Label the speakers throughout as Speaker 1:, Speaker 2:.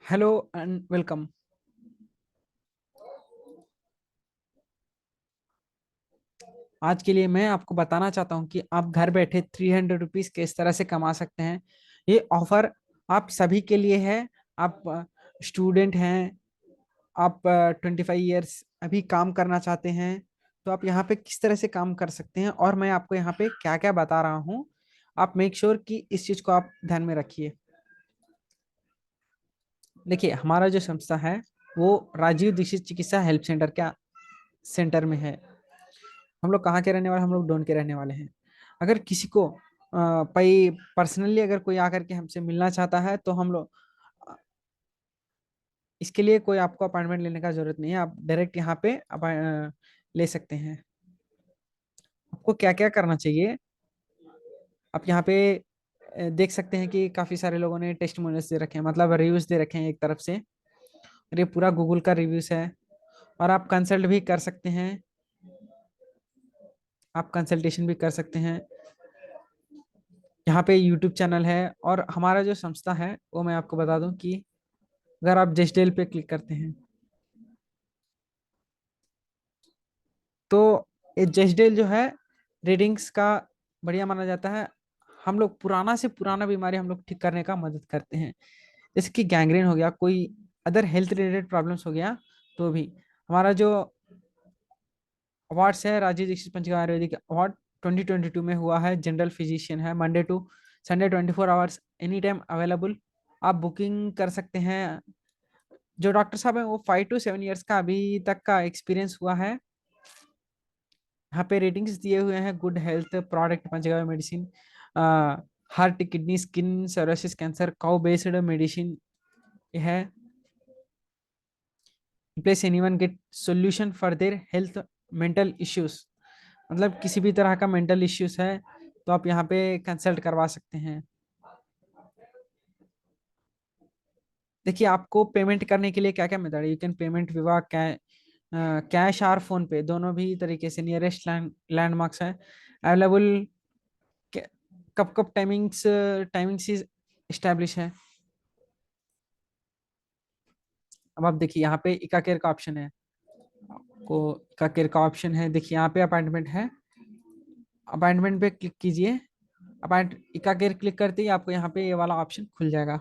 Speaker 1: Hello and welcome. आज के लिए मैं आपको बताना चाहता हूँ कि आप घर बैठे 300 रुपीज किस तरह से कमा सकते हैं। ये ऑफर आप सभी के लिए है। आप स्टूडेंट हैं, आप 25 ईयर्स अभी काम करना चाहते हैं, तो आप यहाँ पे किस तरह से काम कर सकते हैं और मैं आपको यहाँ पे क्या क्या बता रहा हूँ। आप मेक श्योर कि इस चीज को आप ध्यान में रखिए। देखिए, हमारा जो संस्था है वो राजीव दीक्षित चिकित्सा हेल्प सेंटर का सेंटर में है। हम लोग कहाँ के रहने वाले, हम लोग डोन के रहने वाले हैं। अगर किसी को भाई पर्सनली अगर कोई आकर के हमसे मिलना चाहता है तो हम लोग इसके लिए कोई आपको अपॉइंटमेंट लेने का जरूरत नहीं है। आप डायरेक्ट यहाँ पे ले सकते हैं। आपको क्या क्या करना चाहिए, आप यहाँ पे देख सकते हैं कि काफी सारे लोगों ने टेस्टिमोनियल्स दे रखे हैं, मतलब रिव्यूज दे रखे हैं एक तरफ से। और ये पूरा गूगल का रिव्यूज है। और आप कंसल्ट भी कर सकते हैं, आप कंसल्टेशन भी कर सकते हैं। यहाँ पे यूट्यूब चैनल है। और हमारा जो संस्था है वो मैं आपको बता दूं कि अगर आप जस्ट डील पे क्लिक करते हैं तो ये जस्ट डील जो है रीडिंग्स का बढ़िया माना जाता है। हम लोग पुराना से पुराना बीमारी हम लोग ठीक करने का मदद करते हैं। जैसे कि गैंग्रीन हो गया, कोई अदर हेल्थ रिलेटेड प्रॉब्लम्स हो गया, तो भी हमारा जो अवार्ड्स है राजीव दीक्षित पंचगढ़ आयुर्वेदिक अवार्ड 2022 में हुआ है। जनरल फिजिशियन है, Monday to Sunday 24 hours any time available. आप बुकिंग कर सकते हैं। जो डॉक्टर साहब हैं वो 5 to 7 ईयर्स का अभी तक का एक्सपीरियंस हुआ है। यहाँ पे रेटिंग्स दिए हुए हैं, good health product panchagavya medicine, heart kidney skin psoriasis cancer cow based medicine है। Please anyone get solution for their health mental issues, मतलब किसी भी तरह का मेंटल इश्यूज है तो आप यहाँ पे कंसल्ट करवा सकते हैं। देखिए, आपको पेमेंट करने के लिए क्या क्या मेथड है। यू कैन पेमेंट विवा कैश और फोन पे, दोनों भी तरीके से नियरेस्ट लैंडमार्क्स है अवेलेबल। कब कब टाइमिंग्स टाइमिंग्स इस्टेब्लिश है। अब आप देखिए यहाँ पे इका केयर का ऑप्शन है, आपको इका केयर का ऑप्शन है। देखिए यहाँ पे अपॉइंटमेंट है, अपॉइंटमेंट पे क्लिक कीजिए। अपॉइंट इका केयर क्लिक करते ही आपको यहाँ पे ये वाला ऑप्शन खुल जाएगा।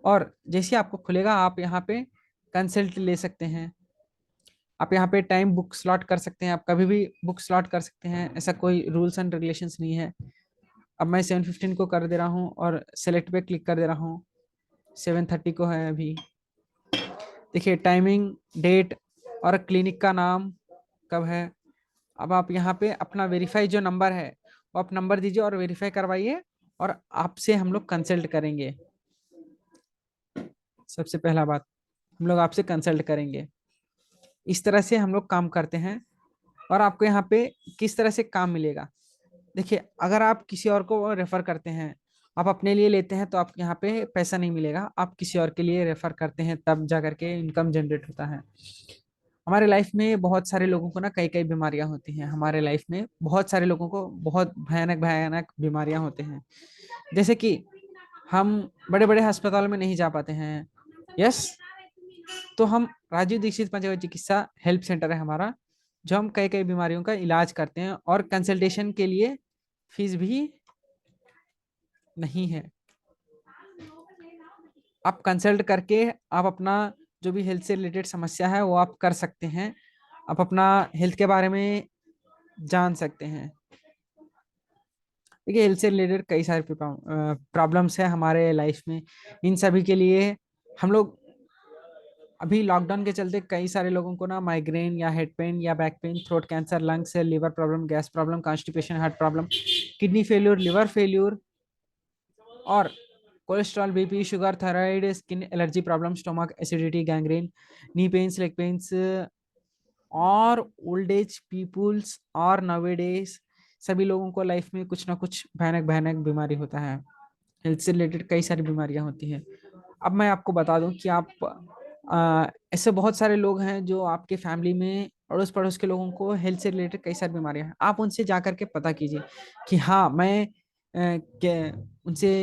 Speaker 1: और जैसे ही आपको खुलेगा आप यहाँ पे कंसल्ट ले सकते हैं। आप यहाँ पे टाइम बुक स्लॉट कर सकते हैं, आप कभी भी बुक स्लॉट कर सकते हैं, ऐसा कोई रूल्स एंड रेगुलेशंस नहीं है। अब मैं 7:15 को कर दे रहा हूँ और सेलेक्ट पे क्लिक कर दे रहा हूँ। 7:30 को है अभी। देखिए टाइमिंग, डेट और क्लिनिक का नाम कब है। अब आप यहाँ पे अपना वेरीफाई जो नंबर है वो आप नंबर दीजिए और वेरीफाई करवाइए और आपसे हम लोग कंसल्ट करेंगे। सबसे पहला बात, हम लोग आपसे कंसल्ट करेंगे। इस तरह से हम लोग काम करते हैं। और आपको यहाँ पे किस तरह से काम मिलेगा। देखिए, अगर आप किसी और को रेफर करते हैं, आप अपने लिए लेते हैं तो आप यहाँ पे पैसा नहीं मिलेगा। आप किसी और के लिए रेफर करते हैं तब जा करके इनकम जनरेट होता है। हमारे लाइफ में बहुत सारे लोगों को ना कई कई बीमारियां होती हैं। हमारे लाइफ में बहुत सारे लोगों को बहुत भयानक भयानक बीमारियां होते हैं। जैसे कि हम बड़े बड़े अस्पताल में नहीं जा पाते हैं। यस, तो हम राजीव दीक्षित पंचगव्य चिकित्सा हेल्प सेंटर है हमारा, जो हम कई कई बीमारियों का इलाज करते हैं और कंसल्टेशन के लिए फीस भी नहीं है। आप कंसल्ट करके आप अपना जो भी हेल्थ से रिलेटेड समस्या है वो आप कर सकते हैं। आप अपना हेल्थ के बारे में जान सकते हैं। देखिए, हेल्थ से रिलेटेड कई सारे प्रॉब्लम्स है हमारे लाइफ में। इन सभी के लिए हम लोग अभी लॉकडाउन के चलते कई सारे लोगों को ना माइग्रेन या हेड पेन या back pain, throat cancer, lungs, liver problem, gas problem, constipation, heart problem, kidney failure, liver failure और cholesterol, BP, sugar, thyroid, skin allergy problem, stomach acidity, gangrene, knee pains, leg pains और old age peoples और नवेडेज सभी लोगों को life में कुछ ना कुछ भयानक भयानक बीमारी होता है। हेल्थ से रिलेटेड कई सारी बीमारियां होती हैं। अब मैं आपको बता दूं कि आप ऐसे बहुत सारे लोग हैं जो आपके फैमिली में अड़ोस पड़ोस के लोगों को हेल्थ से रिलेटेड कई सारी बीमारियां हैं। आप उनसे जा करके पता कीजिए कि हाँ मैं क्या उनसे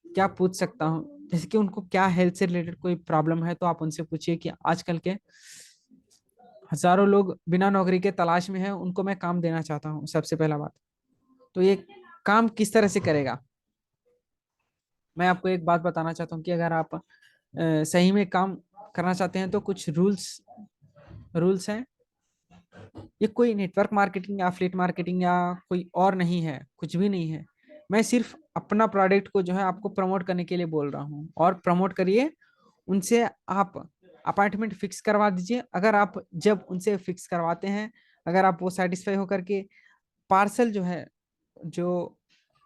Speaker 1: क्या पूछ सकता हूँ। जैसे कि उनको क्या हेल्थ से रिलेटेड कोई प्रॉब्लम है तो आप उनसे पूछिए कि आजकल के हजारों लोग बिना नौकरी के तलाश में हैं, उनको मैं काम देना चाहता हूँ सबसे पहला बात। तो ये काम किस तरह से करेगा। मैं आपको एक बात बताना चाहता हूँ कि अगर आप सही में काम करना चाहते हैं तो कुछ रूल्स रूल्स हैं। ये कोई नेटवर्क मार्केटिंग या एफिलिएट मार्केटिंग या कोई और नहीं है, कुछ भी नहीं है। मैं सिर्फ अपना प्रोडक्ट को जो है आपको प्रमोट करने के लिए बोल रहा हूँ, और प्रमोट करिए। उनसे आप अपॉइंटमेंट फिक्स करवा दीजिए। अगर आप जब उनसे फिक्स करवाते हैं, अगर आप वो सेटिस्फाई होकर के पार्सल जो है, जो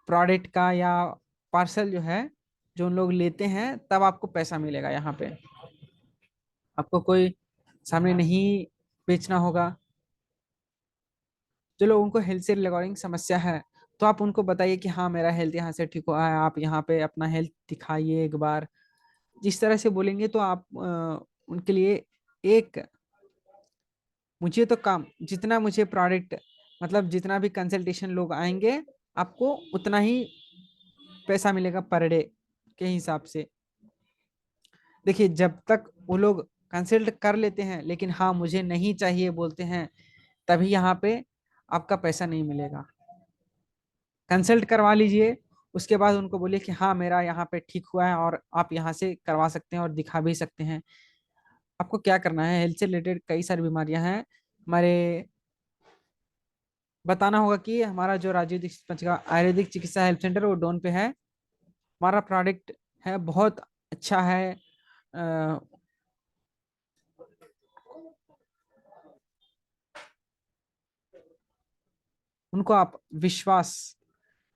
Speaker 1: प्रोडक्ट का या पार्सल जो है जो उन लोग लेते हैं, तब आपको पैसा मिलेगा। यहाँ पे आपको कोई सामने नहीं बेचना होगा। जो लोगों को हेल्थ से रिगार्डिंग समस्या है, तो आप उनको बताइए कि हाँ मेरा हेल्थ यहाँ से ठीक हुआ है, आप यहाँ पे अपना हेल्थ दिखाइए एक बार। जिस तरह से बोलेंगे तो आप उनके लिए एक, मुझे तो काम जितना मुझे प्रोडक्ट, मतलब जितना भी कंसल्टेशन लोग आएंगे, आपको उतना ही पैसा मिलेगा पर डे के हिसाब से। देखिए जब तक वो लोग कंसल्ट कर लेते हैं लेकिन हाँ मुझे नहीं चाहिए बोलते हैं, तभी यहाँ पे आपका पैसा नहीं मिलेगा। कंसल्ट करवा लीजिए, उसके बाद उनको बोलिए कि हाँ मेरा यहाँ पे ठीक हुआ है और आप यहाँ से करवा सकते हैं और दिखा भी सकते हैं। आपको क्या करना है, हेल्थ से रिलेटेड कई सारी बीमारियां हैं हमारे। बताना होगा कि हमारा जो राजीव दीक्षित पंच का आयुर्वेदिक चिकित्सा हेल्थ सेंटर वो डोन पे है। हमारा प्रोडक्ट है बहुत अच्छा है। अ, उनको आप विश्वास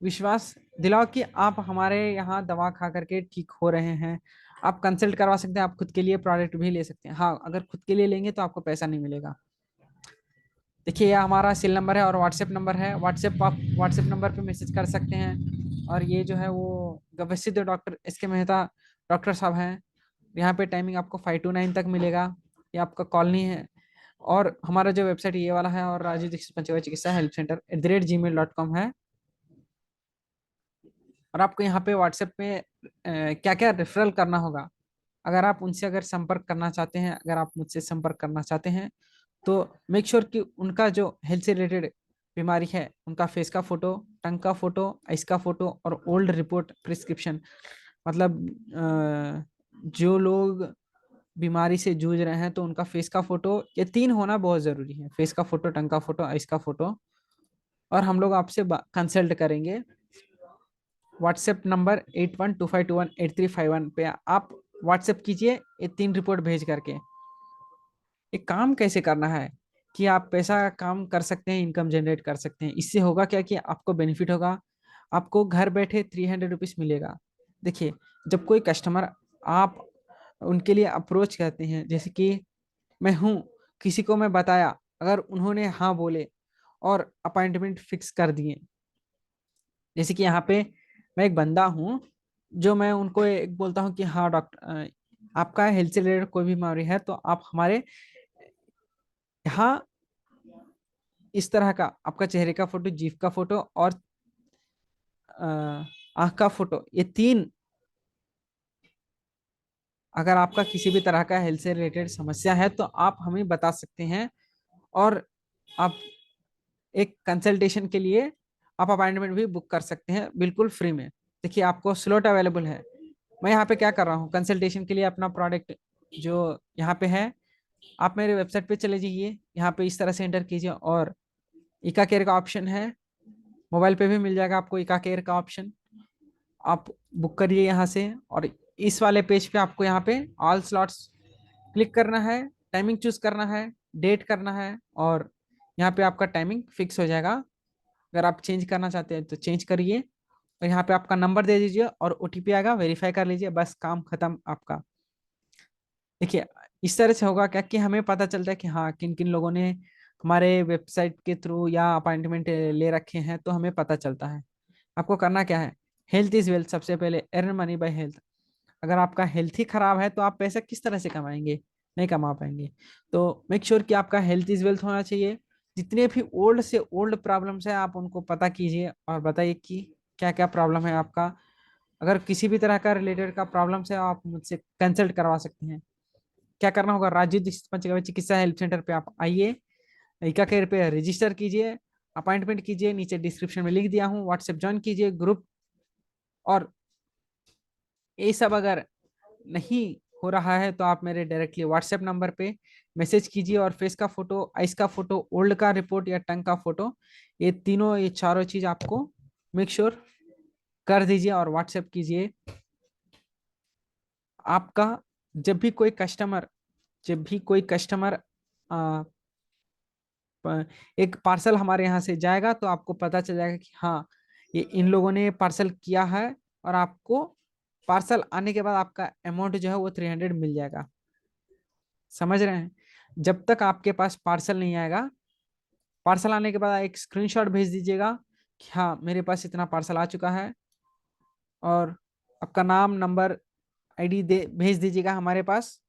Speaker 1: विश्वास दिलाओ कि आप हमारे यहाँ दवा खा करके ठीक हो रहे हैं। आप कंसल्ट करवा सकते हैं, आप खुद के लिए प्रोडक्ट भी ले सकते हैं। हाँ अगर खुद के लिए लेंगे तो आपको पैसा नहीं मिलेगा। देखिए यह हमारा सेल नंबर है और व्हाट्सएप नंबर है। व्हाट्सएप आप व्हाट्सएप नंबर पे मैसेज कर सकते हैं। और ये जो है वो गविसिद्ध डॉक्टर एस के मेहता डॉक्टर साहब हैं। यहाँ पे टाइमिंग आपको 5 to 9 तक मिलेगा। ये आपका कॉलोनी है। और हमारा जो वेबसाइट ये वाला है, और राजीव दीक्षित पंचवटी चिकित्सा हेल्प सेंटर @gmail.com है। और आपको यहाँ पे व्हाट्सएप पे क्या क्या रेफरल करना होगा। अगर आप उनसे अगर संपर्क करना चाहते हैं, अगर आप मुझसे संपर्क करना चाहते हैं, तो मेक श्योर कि उनका जो हेल्थ से रिलेटेड बीमारी है, उनका फेस का फोटो, टंग का फोटो, आइस का फोटो और ओल्ड रिपोर्ट प्रिस्क्रिप्शन, मतलब जो लोग बीमारी से जूझ रहे हैं तो उनका फेस का फोटो, ये तीन होना बहुत जरूरी है। फेस का फोटो, टंग का फोटो, आइस का फोटो। और हम लोग आपसे कंसल्ट करेंगे। व्हाट्सएप नंबर 8125218351 पे आप व्हाट्सएप कीजिए ये तीन रिपोर्ट भेज करके। एक काम कैसे करना है कि आप पैसा काम कर सकते हैं, इनकम जनरेट कर सकते हैं। इससे होगा क्या कि आपको बेनिफिट होगा। आपको घर बैठे 300 रुपीज मिलेगा। देखिए जब कोई कस्टमर आप उनके लिए अप्रोच करते हैं, जैसे कि मैं हूँ, किसी को मैं बताया, अगर उन्होंने हाँ बोले और अपॉइंटमेंट फिक्स कर दिए। जैसे कि यहाँ पे मैं एक बंदा हूँ, जो मैं उनको एक बोलता हूँ कि हाँ डॉक्टर, आपका हेल्थ से रिलेटेड कोई भी बीमारी है तो आप हमारे यहाँ इस तरह का आपका चेहरे का फोटो, जीभ का फोटो और आंख का फोटो, ये तीन, अगर आपका किसी भी तरह का हेल्थ से रिलेटेड समस्या है तो आप हमें बता सकते हैं। और आप एक कंसल्टेशन के लिए आप अपॉइंटमेंट भी बुक कर सकते हैं बिल्कुल फ्री में। देखिए आपको स्लॉट अवेलेबल है। मैं यहाँ पे क्या कर रहा हूँ, कंसल्टेशन के लिए अपना प्रोडक्ट जो यहाँ पे है, आप मेरे वेबसाइट पे चले जाइए, यहाँ पे इस तरह से एंटर कीजिए और इका केयर का ऑप्शन है। मोबाइल पे भी मिल जाएगा आपको इका केयर का ऑप्शन। आप बुक करिए यहाँ से। और इस वाले पेज पे आपको यहाँ पे ऑल स्लॉट्स क्लिक करना है, टाइमिंग चूज करना है, डेट करना है, और यहाँ पे आपका टाइमिंग फिक्स हो जाएगा। अगर आप चेंज करना चाहते हैं तो चेंज करिए, और यहाँ पे आपका नंबर दे दीजिए और ओटीपी आएगा, वेरीफाई कर लीजिए, बस काम खत्म आपका। देखिए इस तरह से होगा क्या कि हमें पता चलता है कि हाँ किन किन लोगों ने हमारे वेबसाइट के थ्रू या अपॉइंटमेंट ले रखे हैं, तो हमें पता चलता है। आपको करना क्या है, हेल्थ इज वेल्थ, सबसे पहले अर्न मनी बाय हेल्थ। अगर आपका हेल्थ ही खराब है तो आप पैसा किस तरह से कमाएंगे, नहीं कमा पाएंगे। तो मेक श्योर कि आपका हेल्थ इज वेल्थ होना चाहिए। जितने भी ओल्ड से ओल्ड प्रॉब्लम्स है आप उनको पता कीजिए और बताइए कि क्या क्या प्रॉब्लम है आपका। अगर किसी भी तरह का रिलेटेड का प्रॉब्लम है आप मुझसे कंसल्ट करवा सकते हैं। क्या करना होगा, राजीव दीक्षित पंचगव्य चिकित्सा हेल्प सेंटर पे आप आइए, ईका केयर पे रजिस्टर कीजिए, अपॉइंटमेंट कीजिए, नीचे डिस्क्रिप्शन में लिख दिया हूँ, व्हाट्सएप ज्वाइन कीजिए ग्रुप। और ये सब अगर नहीं हो रहा है तो आप मेरे डायरेक्टली व्हाट्सएप नंबर पे मैसेज कीजिए, और फेस का फोटो, आइस का फोटो, ओल्ड का रिपोर्ट या टंग का फोटो, ये तीनों, ये चारों चीज आपको मेक श्योर कर दीजिए और व्हाट्सएप कीजिए। आपका जब भी कोई कस्टमर, जब भी कोई कस्टमर एक पार्सल हमारे यहाँ से जाएगा तो आपको पता चल जाएगा कि हाँ, ये इन लोगों ने पार्सल किया है, और आपको पार्सल आने के बाद आपका अमाउंट जो है वो 300 मिल जाएगा। समझ रहे हैं? जब तक आपके पास पार्सल नहीं आएगा, पार्सल आने के बाद एक स्क्रीनशॉट भेज दीजिएगा कि हाँ मेरे पास इतना पार्सल आ चुका है, और आपका नाम, नंबर, आईडी दे भेज दीजिएगा हमारे पास।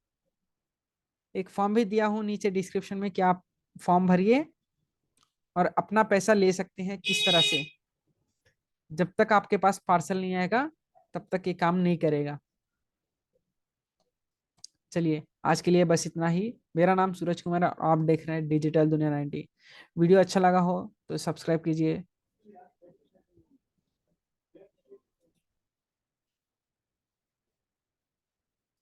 Speaker 1: एक फॉर्म भी दिया हूँ नीचे डिस्क्रिप्शन में कि आप फॉर्म भरिए और अपना पैसा ले सकते हैं किस तरह से। जब तक आपके पास पार्सल नहीं आएगा तब तक ये काम नहीं करेगा। चलिए, आज के लिए बस इतना ही। मेरा नाम सूरज कुमार है और आप देख रहे हैं डिजिटल दुनिया 90। वीडियो अच्छा लगा हो तो सब्सक्राइब कीजिए,